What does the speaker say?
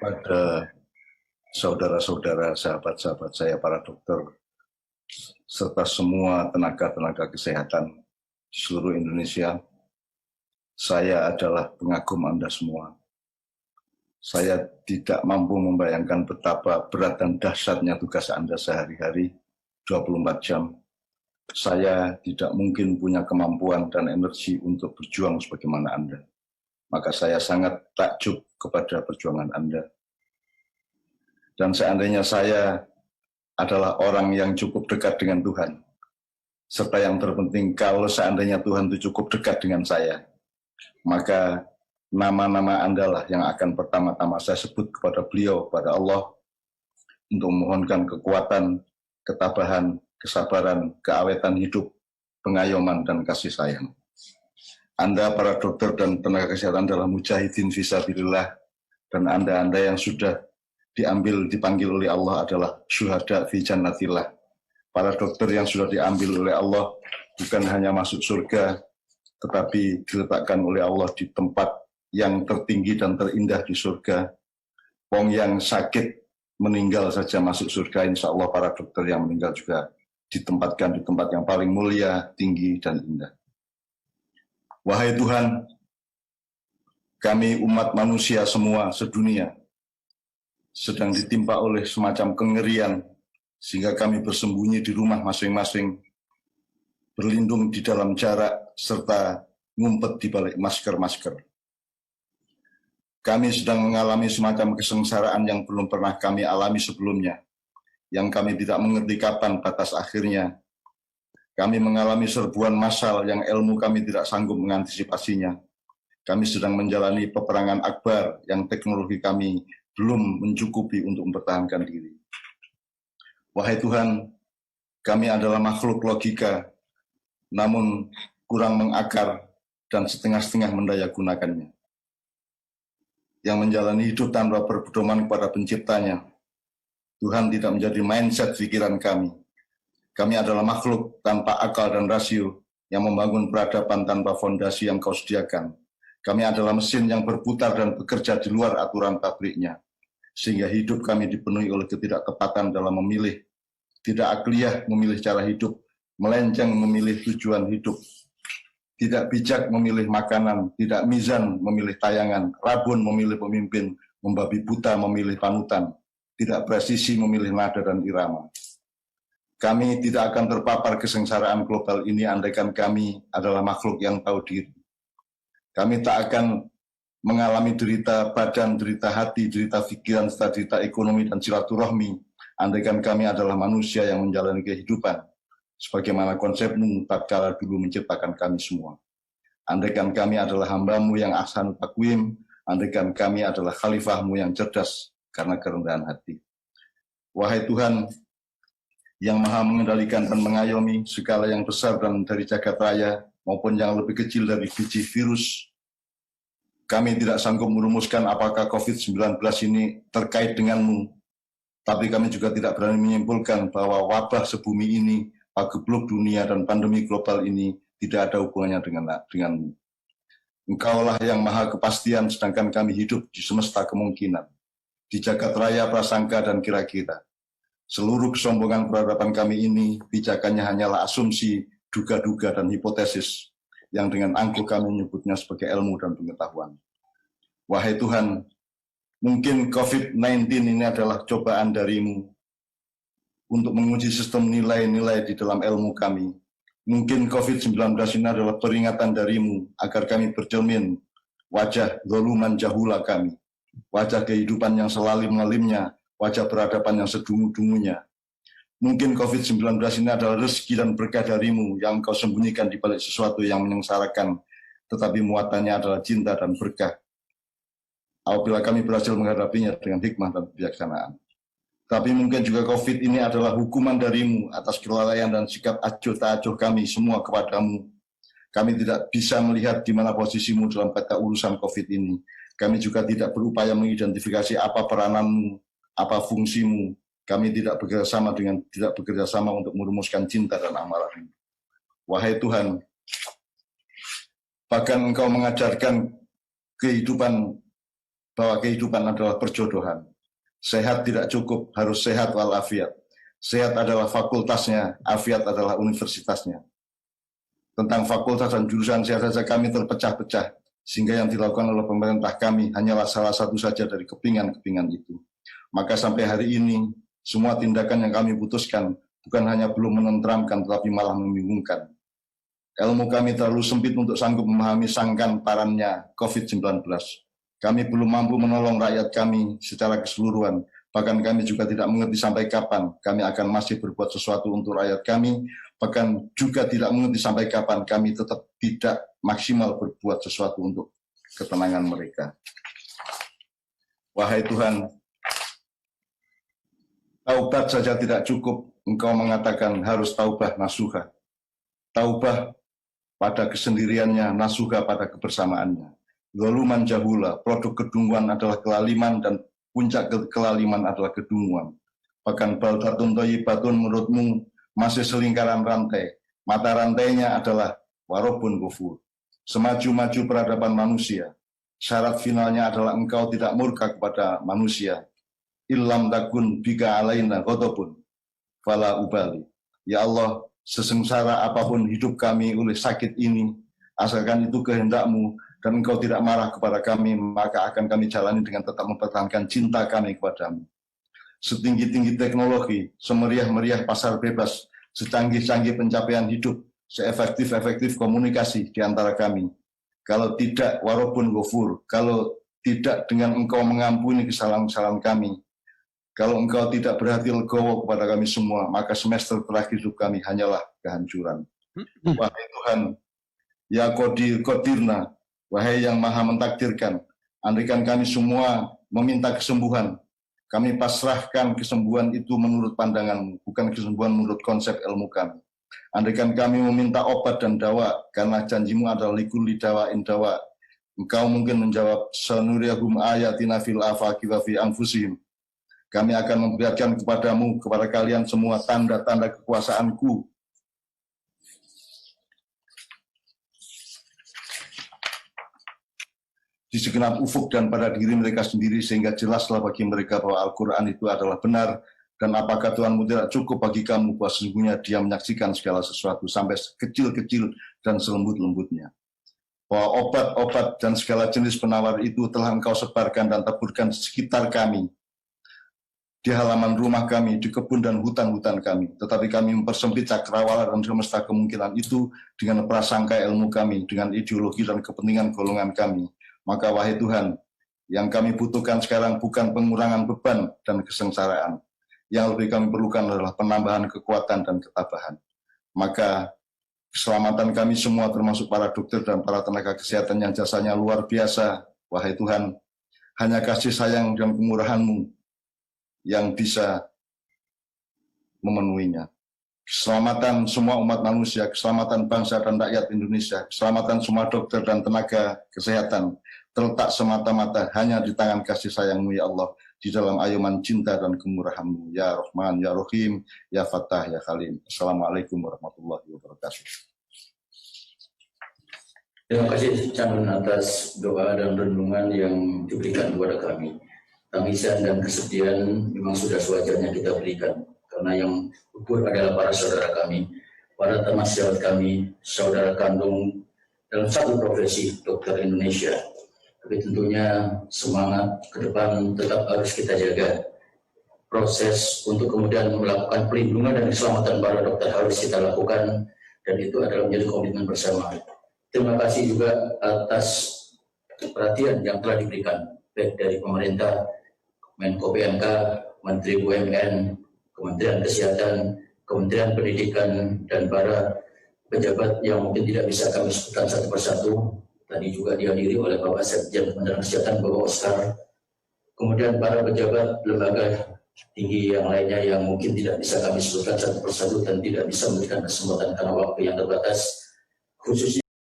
Pada saudara-saudara, sahabat-sahabat saya, para dokter, serta semua tenaga-tenaga kesehatan di seluruh Indonesia, saya adalah pengagum Anda semua. Saya tidak mampu membayangkan betapa berat dan dahsyatnya tugas Anda sehari-hari, 24 jam. Saya tidak mungkin punya kemampuan dan energi untuk berjuang sebagaimana Anda. Maka saya sangat takjub kepada perjuangan Anda. Dan seandainya saya adalah orang yang cukup dekat dengan Tuhan, serta yang terpenting kalau seandainya Tuhan itu cukup dekat dengan saya, maka nama-nama Anda lah yang akan pertama-tama saya sebut kepada beliau, kepada Allah, untuk memohonkan kekuatan, ketabahan, kesabaran, keawetan hidup, pengayoman, dan kasih sayang. Anda, para dokter dan tenaga kesehatan, adalah mujahidin fisabilillah, dan Anda yang sudah dipanggil oleh Allah adalah syuhada fi jannatillah. Para dokter yang sudah diambil oleh Allah bukan hanya masuk surga, tetapi diletakkan oleh Allah di tempat yang tertinggi dan terindah di surga. Wong yang sakit meninggal saja masuk surga, insya Allah para dokter yang meninggal juga ditempatkan di tempat yang paling mulia, tinggi, dan indah. Wahai Tuhan, kami umat manusia semua sedunia sedang ditimpa oleh semacam kengerian, sehingga kami bersembunyi di rumah masing-masing, berlindung di dalam jarak, serta ngumpet di balik masker-masker. Kami sedang mengalami semacam kesengsaraan yang belum pernah kami alami sebelumnya, yang kami tidak mengerti kapan batas akhirnya. Kami mengalami serbuan massal yang ilmu kami tidak sanggup mengantisipasinya. Kami sedang menjalani peperangan akbar yang teknologi kami belum mencukupi untuk mempertahankan diri. Wahai Tuhan, kami adalah makhluk logika, namun kurang mengakar dan setengah-setengah mendayagunakannya. Yang menjalani hidup tanpa berpedoman kepada penciptanya. Tuhan tidak menjadi mindset pikiran kami. Kami adalah makhluk tanpa akal dan rasio yang membangun peradaban tanpa fondasi yang Kau sediakan. Kami adalah mesin yang berputar dan bekerja di luar aturan pabriknya, sehingga hidup kami dipenuhi oleh ketidaktepatan dalam memilih, tidak akliyah memilih cara hidup, melenceng memilih tujuan hidup, tidak bijak memilih makanan, tidak mizan memilih tayangan, rabun memilih pemimpin, membabi buta memilih panutan, tidak presisi memilih nada dan irama. Kami tidak akan terpapar kesengsaraan global ini andaikan kami adalah makhluk yang tahu diri. Kami tak akan mengalami derita badan, derita hati, derita pikiran, serta derita ekonomi dan silaturahmi andaikan kami adalah manusia yang menjalani kehidupan sebagaimana konsep-Mu tatkala dulu menciptakan kami semua. Andaikan kami adalah hamba-Mu yang ahsanut taqwim, andaikan kami adalah khalifah-Mu yang cerdas karena kerendahan hati. Wahai Tuhan yang maha mengendalikan dan mengayomi segala yang besar dan dari jagat raya maupun yang lebih kecil dari biji virus, kami tidak sanggup merumuskan apakah COVID-19 ini terkait dengan-Mu, tapi kami juga tidak berani menyimpulkan bahwa wabah sebumi ini, pagebluk dunia dan pandemi global ini tidak ada hubungannya dengan-Mu. Engkaulah yang maha kepastian, sedangkan kami hidup di semesta kemungkinan, di jagat raya prasangka dan kira-kira. Seluruh kesombongan peradaban kami ini, pijakannya hanyalah asumsi, duga-duga, dan hipotesis, yang dengan angkuh kami menyebutnya sebagai ilmu dan pengetahuan. Wahai Tuhan, mungkin COVID-19 ini adalah cobaan dari-Mu untuk menguji sistem nilai-nilai di dalam ilmu kami. Mungkin COVID-19 ini adalah peringatan dari-Mu agar kami bercermin wajah zoluman jahula kami, wajah kehidupan yang selalim-lalimnya, wajah peradaban yang sedungu-dungunya. Mungkin COVID-19 ini adalah rezeki dan berkah dari-Mu yang Kau sembunyikan di balik sesuatu yang menyengsarakan, tetapi muatannya adalah cinta dan berkah. Apabila kami berhasil menghadapinya dengan hikmah dan kebijaksanaan. Tapi mungkin juga COVID ini adalah hukuman dari-Mu atas kelalaian dan sikap acuh tak acuh kami semua kepada-Mu. Kami tidak bisa melihat di mana posisi-Mu dalam peta urusan COVID ini. Kami juga tidak berupaya mengidentifikasi apa peranan-Mu, apa fungsi-Mu. Kami tidak bekerja sama untuk merumuskan cinta dan amarah-Mu. Wahai Tuhan, bahkan Engkau mengajarkan kehidupan bahwa kehidupan adalah perjodohan. Sehat tidak cukup, harus sehat walafiat. Sehat adalah fakultasnya, afiat adalah universitasnya. Tentang fakultas dan jurusan sehat saja kami terpecah-pecah, sehingga yang dilakukan oleh pemerintah kami hanyalah salah satu saja dari kepingan-kepingan itu. Maka sampai hari ini, semua tindakan yang kami putuskan bukan hanya belum menenteramkan, tetapi malah membingungkan. Ilmu kami terlalu sempit untuk sanggup memahami sangkan parannya COVID-19. Kami belum mampu menolong rakyat kami secara keseluruhan. Bahkan kami juga tidak mengerti sampai kapan kami akan masih berbuat sesuatu untuk rakyat kami. Bahkan juga tidak mengerti sampai kapan kami tetap tidak maksimal berbuat sesuatu untuk ketenangan mereka. Wahai Tuhan, taubat saja tidak cukup. Engkau mengatakan harus taubah nasuha. Taubah pada kesendiriannya, nasuha pada kebersamaannya. Zaluman jahula, produk kedunguan adalah kelaliman dan puncak kelaliman adalah kedunguan. Bahkan baldatun thayyibatun menurutmu masih selingkaran rantai. Mata rantainya adalah warobun kufur. Semaju-maju peradaban manusia, syarat finalnya adalah engkau tidak murka kepada manusia. Illam takun bika alaina ghadabun fala ubali. Ya Allah, sesengsara apapun hidup kami oleh sakit ini, asalkan itu kehendak-Mu dan Engkau tidak marah kepada kami, maka akan kami jalani dengan tetap mempertahankan cinta kami kepadamu. Setinggi-tinggi teknologi, semeriah-meriah pasar bebas, secanggih-canggih pencapaian hidup, seefektif-efektif komunikasi di antara kami. Kalau tidak warobun ghafur, kalau tidak dengan Engkau mengampuni kesalahan-kesalahan kami, kalau Engkau tidak berhati legowo kepada kami semua, maka semester terakhir hidup kami hanyalah kehancuran. Wahai Tuhan, ya Qadirna, wahai yang maha mentakdirkan, andaikan kami semua meminta kesembuhan, kami pasrahkan kesembuhan itu menurut pandangan-Mu, bukan kesembuhan menurut konsep ilmu kami. Andaikan kami meminta obat dan dawa, karena janji-Mu adalah likulli dawa'in dawa, Engkau mungkin menjawab, sanuriyahum ayatina fil afaqi wa fi anfusihim. Kami akan memperlihatkan kepadamu, kepada kalian semua tanda-tanda kekuasaan-Ku. Di segenap ufuk dan pada diri mereka sendiri, sehingga jelaslah bagi mereka bahwa Al-Quran itu adalah benar, dan apakah Tuhanmu tidak cukup bagi kamu, bahwa sesungguhnya Dia menyaksikan segala sesuatu, sampai kecil-kecil dan selembut-lembutnya. Bahwa obat-obat dan segala jenis penawar itu telah Engkau sebarkan dan taburkan di sekitar kami, di halaman rumah kami, di kebun dan hutan-hutan kami. Tetapi kami mempersempit cakrawala dan semesta kemungkinan itu dengan prasangka ilmu kami, dengan ideologi dan kepentingan golongan kami. Maka wahai Tuhan, yang kami butuhkan sekarang bukan pengurangan beban dan kesengsaraan. Yang lebih kami perlukan adalah penambahan kekuatan dan ketabahan. Maka keselamatan kami semua, termasuk para dokter dan para tenaga kesehatan yang jasanya luar biasa, wahai Tuhan, hanya kasih sayang dan kemurahan-Mu yang bisa memenuhinya. Keselamatan semua umat manusia, keselamatan bangsa dan rakyat Indonesia, keselamatan semua dokter dan tenaga kesehatan terletak semata-mata hanya di tangan kasih sayang-Mu ya Allah, di dalam ayuman cinta dan kemurahan-Mu ya Rahman, ya Rahim, ya Fattah, ya Halim. Assalamualaikum warahmatullahi wabarakatuh. Terima kasih Canon atas doa dan renungan yang diberikan kepada kami. Tangisan dan kesedihan memang sudah sewajarnya kita berikan, karena yang gugur adalah para saudara kami, para teman sejawat kami, saudara kandung dalam satu profesi dokter Indonesia. Tapi tentunya semangat ke depan tetap harus kita jaga. Proses untuk kemudian melakukan perlindungan dan keselamatan para dokter harus kita lakukan, dan itu adalah menjadi komitmen bersama. Terima kasih juga atas perhatian yang telah diberikan, baik dari pemerintah, Menko PMK, Menteri BUMN, Kementerian Kesehatan, Kementerian Pendidikan, dan para pejabat yang mungkin tidak bisa kami sebutkan satu persatu. Tadi juga dihadiri oleh Bapak Sekjen Kementerian Kesehatan, Bapak Oscar. Kemudian para pejabat lembaga tinggi yang lainnya yang mungkin tidak bisa kami sebutkan satu persatu dan tidak bisa memberikan kesempatan karena waktu yang terbatas. Khususnya